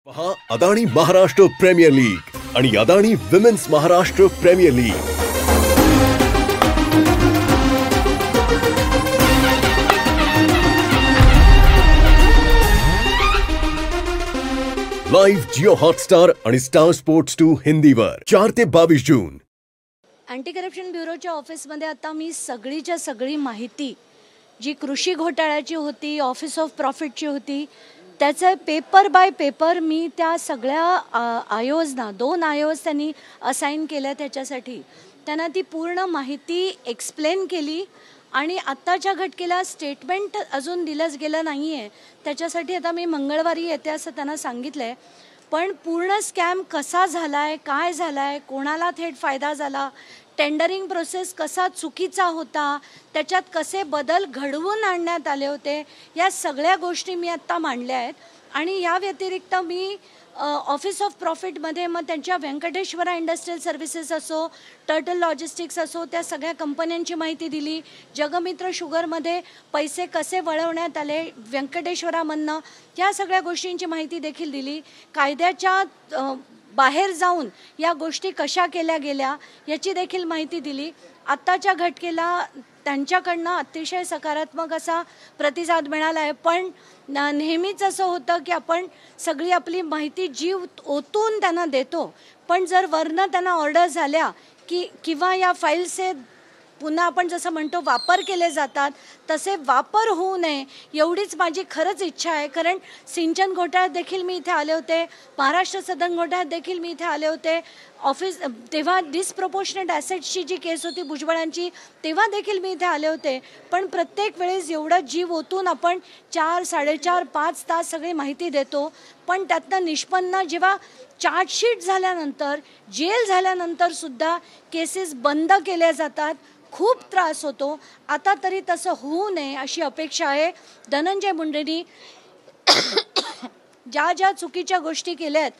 पहा Adani Maharashtra Premier League आणि Adani women's Maharashtra Premier League. Live Jio Hotstar आणि स्टार स्पोर्ट्स 2 हिंदीवर 4 ते 22 जून। अँटी करप्शन ब्युरोच्या ऑफिसमध्ये आता मी सगळीच्या सगळी माहिती जी कृषी घोटाळ्याची होती, ऑफिस ऑफ प्रॉफिटची होती, त्याचं पेपर बाय पेपर मी त्या सगळ्या आयोजना 2 आयोज त्यांनी असाइन केल्या त्याच्यासाठी त्यांना ती पूर्ण माहिती एक्सप्लेन केली आणि आत्ताच्या घटकेला स्टेटमेंट अजून दिलंच गेलं नाही आहे। त्याच्यासाठी आता मी मंगळवारी येते असं त्यांना सांगितलं आहे। पण पूर्ण स्कॅम कसा झाला आहे, काय झाला आहे, कोणाला थेट फायदा झाला, टेंडरिंग प्रोसेस कसा चुकीचा होता, त्याच्यात कसे बदल घडवून आणण्यात आले होते, या सगळ्या गोष्टी मी आत्ता मांडल्या आहेत। आणि या व्यतिरिक्त मी ऑफिस ऑफ प्रॉफिटमध्ये मग त्यांच्या व्यंकटेश्वरा इंडस्ट्रियल सर्व्हिसेस असो, टर्टल लॉजिस्टिक्स असो, त्या सगळ्या कंपन्यांची माहिती दिली। जगमित्र शुगरमध्ये पैसे कसे वळवण्यात आले व्यंकटेश्वरामधनं, या सगळ्या गोष्टींची माहिती देखील दिली। कायद्याच्या बाहेर जाऊन या गोष्टी कशा केल्या गेल्या याची देखील माहिती दिली। आत्ताच्या घटकेला त्यांच्याकडनं अतिशय सकारात्मक असा प्रतिसाद मिळाला आहे। पण नेहमीच असं होतं की आपण सगळी आपली माहिती जीव ओतून त्यांना देतो, पण जर वरनं त्यांना ऑर्डर झाल्या की किंवा या फाईल्सचे पुन्हा आपण जसं म्हणतो वापर केले जातात तसे वापर होऊ नये एवढीच माझी खरंच इच्छा आहे। कारण सिंचन घोटाळ्यात देखील मी इथे आले होते, महाराष्ट्र सदन घोटाळ्यात देखील मी इथे आले होते, ऑफिस तेव्हा डिसप्रपोर्शनेट ॲसेट्सची जी केस होती भुजबळांची तेव्हा देखील मी इथे आले होते। पण प्रत्येक वेळेस एवढा जीव ओतून आपण 4, 4.5, 5 तास सगळी माहिती देतो, पण त्यातनं निष्पन्न जेव्हा चार्जशीट झाल्यानंतर, जेल झाल्यानंतर सुद्धा केसेस बंद केल्या जातात, खूप त्रास होतो। आता तरी तसं होऊ नये अशी अपेक्षा आहे। धनंजय मुंडेंनी ज्या ज्या चुकीच्या गोष्टी केल्यात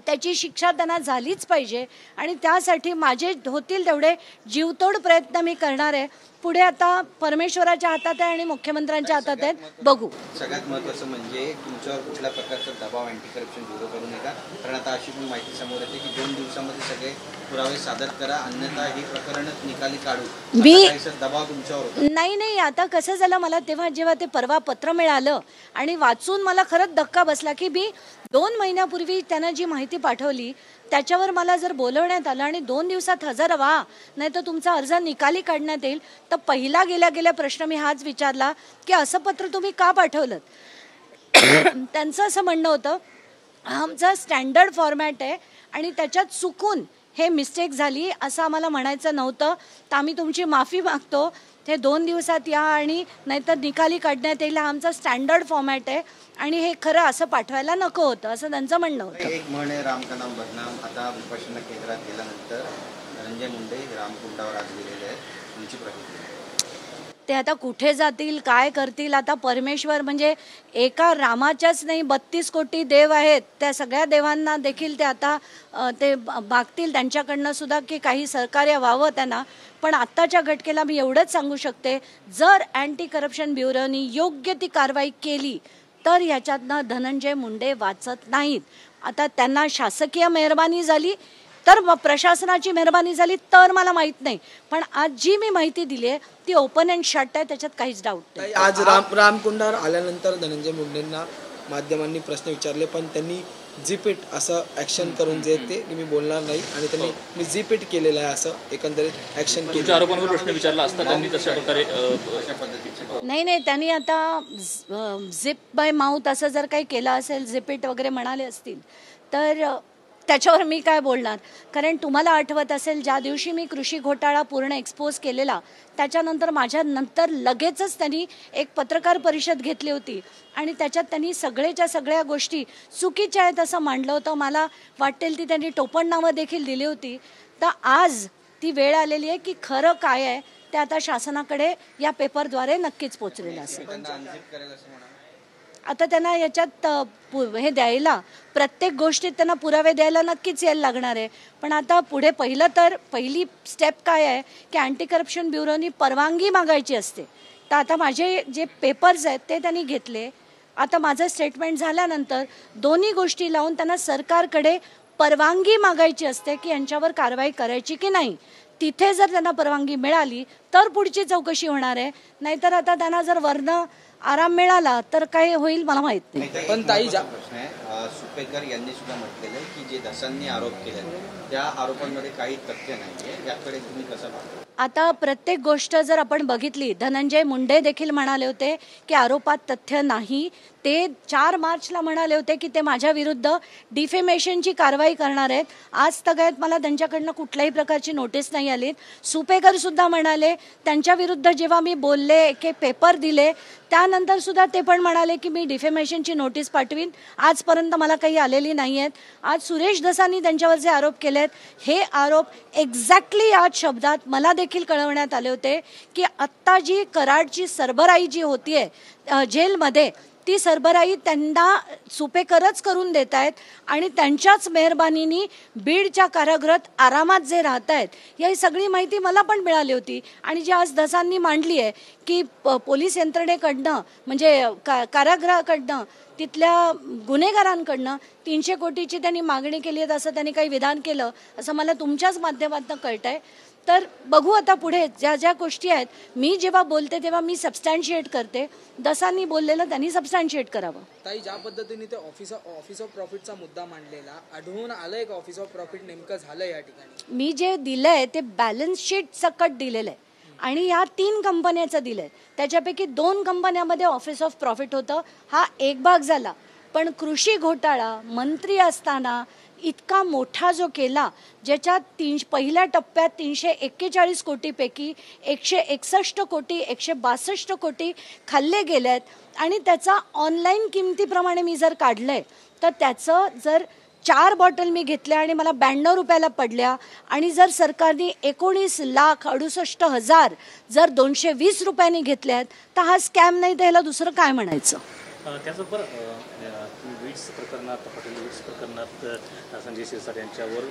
त्याची शिक्षा त्यांना झालीच पाहिजे आणि त्यासाठी माझे होतील तेवढे जीवतोड प्रयत्न मी करणार आहे। पुढे आता परमेश्वराच्या हातात आहे आणि मुख्यमंत्र्यांच्या हातात आहे, बघू। सगळ्यात महत्त्वाचं म्हणजे तुमच्यावर कुठल्या प्रकारचा दबाव अँटी करप्शन ब्युरो करू नका, कारण आता अशी पण माहिती समोर येते की 2 दिवसामध्ये सगळे पुरावे सादर करा, अन्यथा हे प्रकरणच निकाली काढू मी दबाव तुमच्यावर होता। नाही आता कसं झालं, मला तेव्हा जेव्हा ते परवा पत्र मिळालं आणि वाचून मला खरंच धक्का बसला की मी 2 महिन्यापूर्वी त्यांना जी माहिती पाठवली त्याच्यावर मला जर बोलवण्यात आलं आणि 2 दिवसात हजर व्हा नाही तर तुमचा अर्ज निकाली काढण्यात येईल, तर पहिला गेल्या प्रश्न मी हाच विचारला की असं पत्र तुम्ही का पाठवलं। त्यांचं असं म्हणणं होतं आमचा स्टँडर्ड फॉर्मॅट आहे आणि त्याच्यात चुकून हे मिस्टेक झाली असं आम्हाला म्हणायचं नव्हतं, तर आम्ही तुमची माफी मागतो, ते 2 दिवसात या आणि नाहीतर निकाली काढण्यात येईल, हा आमचा स्टँडर्ड फॉर्मॅट आहे आणि हे खरं असं पाठवायला नको होतं असं त्यांचं म्हणणं होतं। एक म्हणे राम का नाम बदनाम, आता विपक्षांना केंद्रात गेल्यानंतर धनंजय मुंडे रामकुंडावर आज गेलेले आहेत, तुमची प्रतिक्रिया? ते आता कुठे जातील, काय करतील, आता परमेश्वर म्हणजे एका रामाच्याच नाही 32 कोटी देव आहेत, त्या सगळ्या देवांना देखील ते आता ते मागतील त्यांच्याकडनं सुद्धा की काही सहकार्य व्हावं त्यांना। पण आत्ताच्या घटकेला मी एवढंच सांगू शकते, जर अँटी करप्शन ब्युरोनी योग्य ती कारवाई केली तर ह्याच्यातनं धनंजय मुंडे वाचत नाहीत। आता त्यांना शासकीय मेहरबानी झाली तर प्रशासनाची मेहरबानी झाली तर मला माहित नाही, पण आज जी मी माहिती दिली आहे ती ओपन अँड शट आहे, त्याच्यात काहीच डाऊट नाही। आज रामकुंडावर आल्यानंतर धनंजय मुंडेंना माध्यमांनी प्रश्न विचारले, पण त्यांनी जीपीट असं ॲक्शन करून जे ते मी बोलणार नाही आणि त्यांनी मी जीपीट केलेलं आहे असं एकंदरीत ॲक्शन केलं। आरोपांवर प्रश्न विचारला असता त्यांनी तशा प्रकारे नाही त्यांनी आता झिप बाय माउथ असं जर काही केलं असेल, झिपीट वगैरे म्हणाले असतील तर त्याच्यावर मी काय बोलणार। कारण तुम्हाला आठवत असेल ज्या दिवशी मी कृषी घोटाळा पूर्ण एक्सपोज केलेला त्याच्यानंतर माझ्यानंतर लगेचच त्यांनी एक पत्रकार परिषद घेतली होती आणि त्याच्यात त्यांनी सगळ्याच्या सगळ्या गोष्टी चुकीच्या आहेत असं मांडलं होतं। मला वाटेल ती त्यांनी टोपणनामं देखील दिली होती। तर आज ती वेळ आलेली आहे की खरं काय आहे ते आता शासनाकडे या पेपरद्वारे नक्कीच पोचलेलं असेल। आता त्यांना याच्यात हे द्यायला प्रत्येक गोष्टीत त्यांना पुरावे द्यायला नक्कीच यायला लागणार आहे। पण आता पुढे पहिली स्टेप काय आहे की अँटी करप्शन ब्युरोनी परवानगी मागायची असते। तर आता माझे जे पेपर्स आहेत ते त्यांनी घेतले, आता माझं स्टेटमेंट झाल्यानंतर दोन्ही गोष्टी लावून त्यांना सरकारकडे परवानगी मागायची असते की यांच्यावर कारवाई करायची की नाही. तिथे जर त्यांना परवानगी मिळाली तर पुढची चौकशी होणार आहे, नाहीतर आता त्यांना जर वरनं आराम मिळाला तर काय होईल मला माहित नाही. पण ताई प्रश्न आहे, सुपेकर यांनी सुद्धा म्हटलेलं आहे की जे धसांनी आरोप केले त्या आरोपांमध्ये काही तथ्य नाहीये, याकडे तुम्ही कसं पाहता? आता प्रत्येक गोष्ट जर आपण बघितली, धनंजय मुंडे देखील म्हणाले होते की आरोपात तथ्य नाही. ते 4 मार्चला म्हणाले होते की ते माझ्या विरुद्ध डिफेमेशनची कारवाई करणार आहेत. आज तगायत मला त्यांच्याकडनं कुठल्याही प्रकारची नोटीस नाही आली. सुपेकर सुद्धा म्हणाले, त्यांच्या विरुद्ध जेव्हा मी बोलले की पेपर दिले त्यानंतर सुद्धा ते पण म्हणाले की मी डिफेमेशनची नोटीस पाठवीन. आजपर्यंत मला काही आलेली नाही आहेत. आज सुरेश धसांनी त्यांच्यावर जे आरोप केलेत हे आरोप एक्झॅक्टली याच शब्दात मला देखील कळवण्यात आले होते की आत्ता जी कराडची सरबराई जी होतीये जेलमध्ये, ती सरबराई त्यांना सुपेकरच करून देत आहेत आणि त्यांच्याच मेहरबानीने बीडच्या कारागृहात आरामात जे राहत आहेत ही सगळी माहिती मला पण मिळाली होती. आणि जी आज धसांनी मांडली आहे की पोलीस यंत्रणेकडनं म्हणजे कारागृहाकडनं तिथल्या गुन्हेगारांकडनं 300 कोटीची त्यांनी मागणी केली आहे असं त्यांनी काही विधान केलं असं मला तुमच्याच माध्यमातून कळतं आहे. तर बघू आता पुढे ज्या ज्या गोष्टी आहेत, मी जेव्हा बोलते तेव्हा मी सबस्टॅन्शिएट करते, दसांनी बोललेलं त्यांनी सबस्टॅन्शिएट करावं. ताई, ज्या पद्धतीने ते ऑफिस ऑफ प्रॉफिटचा मुद्दा मांडलेला, आढळून आलंय का ऑफिस ऑफ प्रॉफिट नेमकं झालं या ठिकाणी? मी जे दिलंय ते बॅलन्स शीट सकट दिलेलं आहे आणि या 3 कंपन्याचं दिलंय. त्याच्यापैकी 2 कंपन्यामध्ये ऑफिस ऑफ प्रॉफिट होतं, हा एक भाग झाला. पण कृषी घोटाळा मंत्री असताना इतका मोठा जो केला, ज्याच्यात पहिल्या टप्प्यात 341 कोटीपैकी 161 कोटी 162 कोटी खाल्ले गेलेत आणि त्याचा ऑनलाईन किमतीप्रमाणे मी जर काढलंय तर त्याचं जर 4 बॉटल मी घेतल्या आणि मला 92 रुपयाला पडल्या आणि जर सरकारने 19,68,000 जर 220 रुपयांनी घेतल्यात तर हा स्कॅम नाही तर ह्याला दुसरं काय म्हणायचं. त्याचबरोबर वीड्स प्रकरणात, हॉटेल वीड्स प्रकरणात संजय शिरसाट यांच्यावर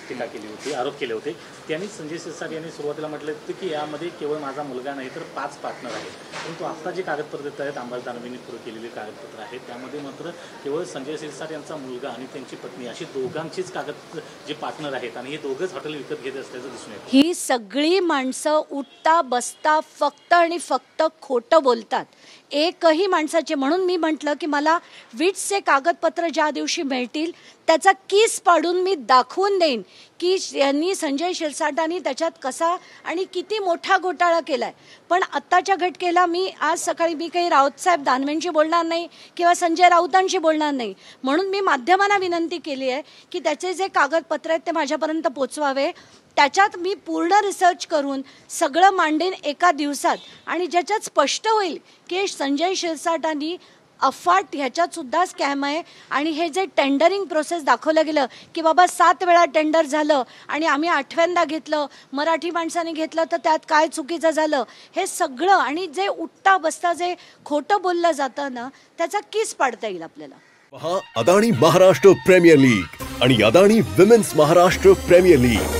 टीका केली होती, आरोप केले होते. त्यांनी संजय शिरसाट यांनी सुरुवातीला म्हटलं होतं की यामध्ये केवळ माझा मुलगा नाही तर 5 पार्टनर आहेत. परंतु आता जे कागदपत्र देत आहेत, अंबादास दानवेंनी पुढे केलेली कागदपत्र आहेत, त्यामध्ये मात्र केवळ संजय शिरसाट यांचा मुलगा आणि त्यांची पत्नी अशी दोघांचीच कागद जे पार्टनर आहेत आणि हे दोघंच हॉटेल विकत घेत असल्याचं दिसून येतं. ही सगळी माणसं उठता बसता फक्त आणि फक्त खोटं बोलतात. एकही माणसाचे, म्हणून मी म्हटलं की मला वीट्सचे कागदपत्र ज्या दिवशी मिळतील त्याचा कीस पाडून मी दाखवून देईन की यांनी संजय शिरसाटांनी त्याच्यात कसा आणि किती मोठा घोटाळा केलाय. पण आत्ताच्या घटकेला मी आज सकाळी मी काही राऊतसाहेब दानवेंशी बोलणार नाही किंवा संजय राऊतांशी बोलणार नाही, म्हणून मी माध्यमांना विनंती केली आहे की त्याचे जे कागदपत्र आहेत ते माझ्यापर्यंत पोचवावे. त्याच्यात मी पूर्ण रिसर्च करून सगळं मांडेन एका दिवसात आणि ज्याच्यात स्पष्ट होईल की संजय शिरसाटांनी अफाट ह्याच्यात सुद्धा स्कॅम आहे. आणि हे जे टेंडरिंग प्रोसेस दाखवलं गेलं की बाबा 7 वेळा टेंडर झालं आणि आम्ही 8व्यांदा घेतलं, मराठी माणसाने घेतलं तर त्यात काय चुकीचं झालं, हे सगळं आणि जे उठता बसता जे खोटं बोललं जातं ना त्याचा कीस पाडता येईल आपल्याला. पहा अदानी महाराष्ट्र प्रीमियर लीग आणि Adani women's Maharashtra Premier League.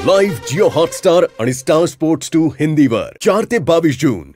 Live Jio Hotstar आणि स्टार स्पोर्ट्स 2 हिंदीवर 4 ते 22 जून.